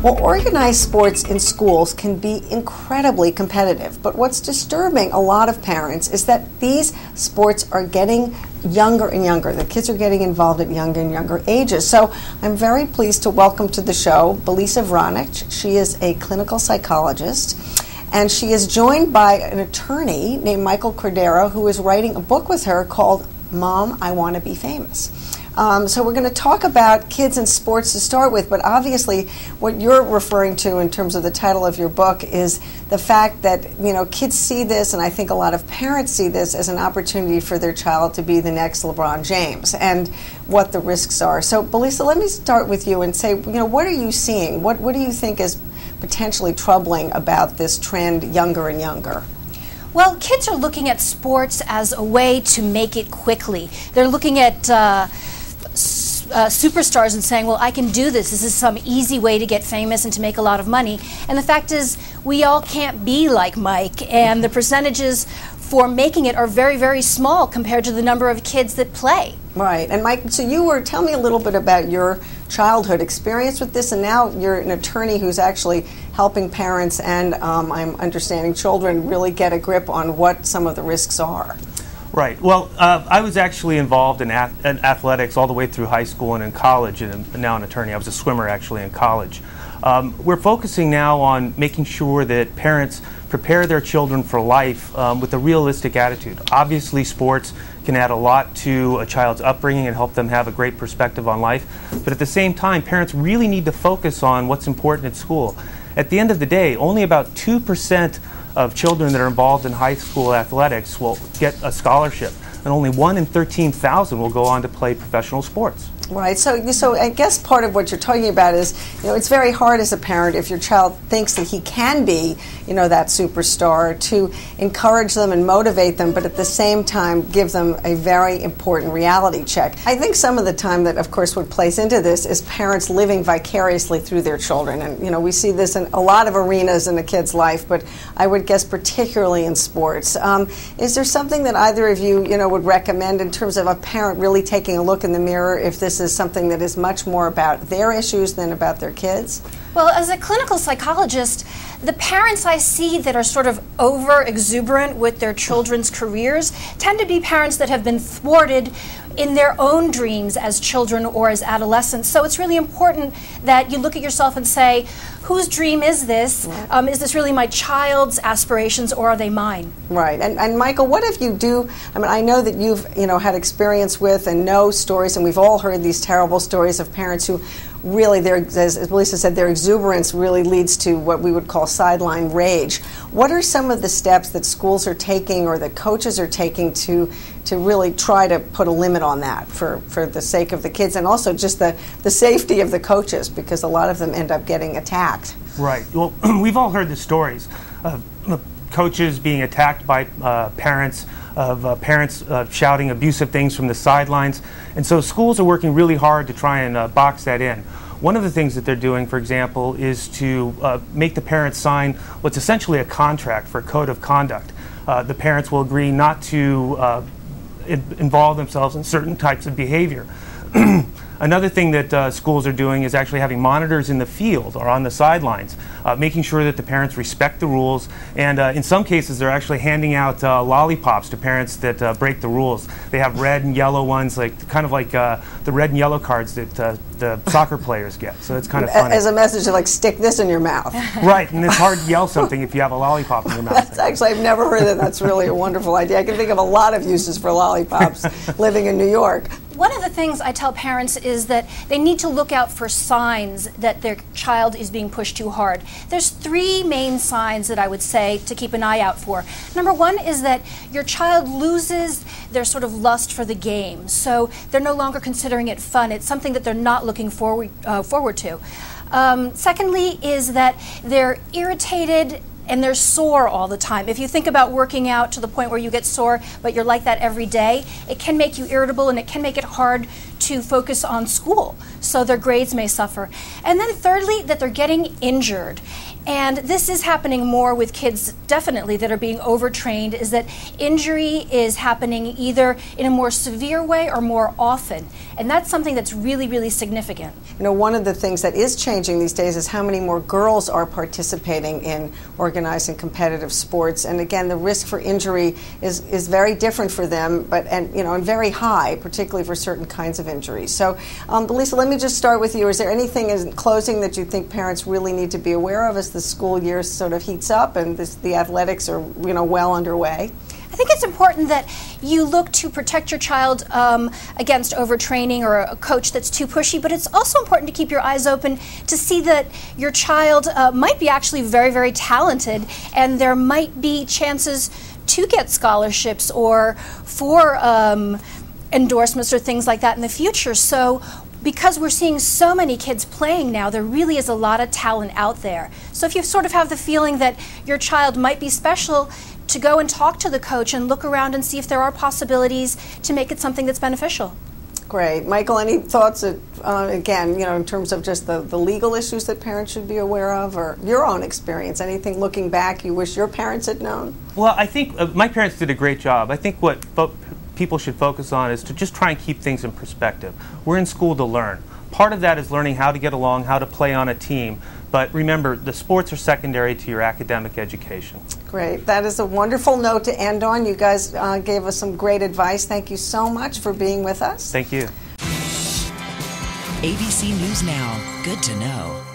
Well, organized sports in schools can be incredibly competitive, but what's disturbing a lot of parents is that these sports are getting younger and younger. The kids are getting involved at younger and younger ages. So I'm very pleased to welcome to the show Belisa Vranich. She is a clinical psychologist, and she is joined by an attorney named MKCordera, who is writing a book with her called Mom, I Want to Be Famous. So we're going to talk about kids and sports to start with, but obviously what you're referring to in terms of the title of your book is the fact that, kids see this, and I think a lot of parents see this as an opportunity for their child to be the next LeBron James, and what the risks are. So, Belisa, let me start with you and say, what are you seeing? What do you think is potentially troubling about this trend younger and younger? Well, kids are looking at sports as a way to make it quickly. They're looking at superstars and saying, well, I can do this. This is some easy way to get famous and to make a lot of money. And the fact is, we all can't be like Mike, and the percentages for making it are very, very small compared to the number of kids that play. Right. And Mike, so tell me a little bit about your childhood experience with this, and now you're an attorney who's actually helping parents and, I'm understanding, children really get a grip on what some of the risks are. Right. Well, I was actually involved in athletics all the way through high school and in college, and I'm now an attorney. I was a swimmer actually in college. We're focusing now on making sure that parents prepare their children for life with a realistic attitude. Obviously, sports can add a lot to a child's upbringing and help them have a great perspective on life. But at the same time, parents really need to focus on what's important at school. At the end of the day, only about 2% of children that are involved in high school athletics will get a scholarship, and only 1 in 13,000 will go on to play professional sports. Right. So I guess part of what you're talking about is, it's very hard as a parent, if your child thinks that he can be, that superstar, to encourage them and motivate them, but at the same time give them a very important reality check. I think some of the time that, of course, what plays into this is parents living vicariously through their children. And, we see this in a lot of arenas in a kid's life, but I would guess particularly in sports. Is there something that either of you, would recommend in terms of a parent really taking a look in the mirror if this is something that is much more about their issues than about their kids? Well, as a clinical psychologist, the parents I see that are sort of over-exuberant with their children's careers tend to be parents that have been thwarted in their own dreams as children or as adolescents. So it's really important that you look at yourself and say, whose dream is this? Is this really my child's aspirations, or are they mine? Right. And Michael, what if you do, I know that you've had experience with and know stories, and we've all heard these terrible stories of parents who really, as Belisa said, their exuberance really leads to what we would call sideline rage. What are some of the steps that schools are taking or that coaches are taking to really try to put a limit on that for the sake of the kids, and also just the safety of the coaches, because a lot of them end up getting attacked? Right. Well, we've all heard the stories of coaches being attacked by parents, of parents shouting abusive things from the sidelines. And so schools are working really hard to try and box that in. One of the things that they're doing, for example, is to make the parents sign what's essentially a contract for a code of conduct. The parents will agree not to involve themselves in certain types of behavior. Another thing that schools are doing is actually having monitors in the field or on the sidelines, making sure that the parents respect the rules, and in some cases they're actually handing out lollipops to parents that break the rules. They have red and yellow ones, kind of like the red and yellow cards that the soccer players get. So it's kind of funny. As a message of stick this in your mouth. Right, and it's hard to yell something if you have a lollipop in your mouth. That's actually, I've never heard that. That's really a wonderful idea. I can think of a lot of uses for lollipops living in New York. One of the things I tell parents is that they need to look out for signs that their child is being pushed too hard. There's 3 main signs that I would say to keep an eye out for. Number 1 is that your child loses their sort of lust for the game. So they're no longer considering it fun. It's something that they're not looking forward to. Secondly is that they're irritated and they're sore all the time. If you think about working out to the point where you get sore, but you're like that every day, it can make you irritable and it can make it hard to focus on school. So their grades may suffer. And then thirdly, that they're getting injured. And this is happening more with kids, definitely, that are being overtrained, is that injury is happening either in a more severe way or more often. And that's something that's really, really significant. You know, one of the things that is changing these days is how many more girls are participating in organized and competitive sports. And again, the risk for injury is very different for them, and very high, particularly for certain kinds of injuries. So, Belisa, let me just start with you. Is there anything in closing that you think parents really need to be aware of as the school year sort of heats up and the athletics are well underway? I think it's important that you look to protect your child against overtraining or a coach that's too pushy, but it's also important to keep your eyes open to see that your child might be actually very, very talented, and there might be chances to get scholarships or for endorsements or things like that in the future. So because we're seeing so many kids playing now, there really is a lot of talent out there. So if you sort of have the feeling that your child might be special, to go and talk to the coach and look around and see if there are possibilities to make it something that's beneficial. Great. Michael, any thoughts, again, in terms of just the legal issues that parents should be aware of, or your own experience, anything looking back you wish your parents had known? Well, I think my parents did a great job. I think what people should focus on is to just try and keep things in perspective. We're in school to learn. Part of that is learning how to get along, how to play on a team. But remember, the sports are secondary to your academic education. Great. That is a wonderful note to end on. You guys gave us some great advice. Thank you so much for being with us. Thank you. ABC News Now. Good to know.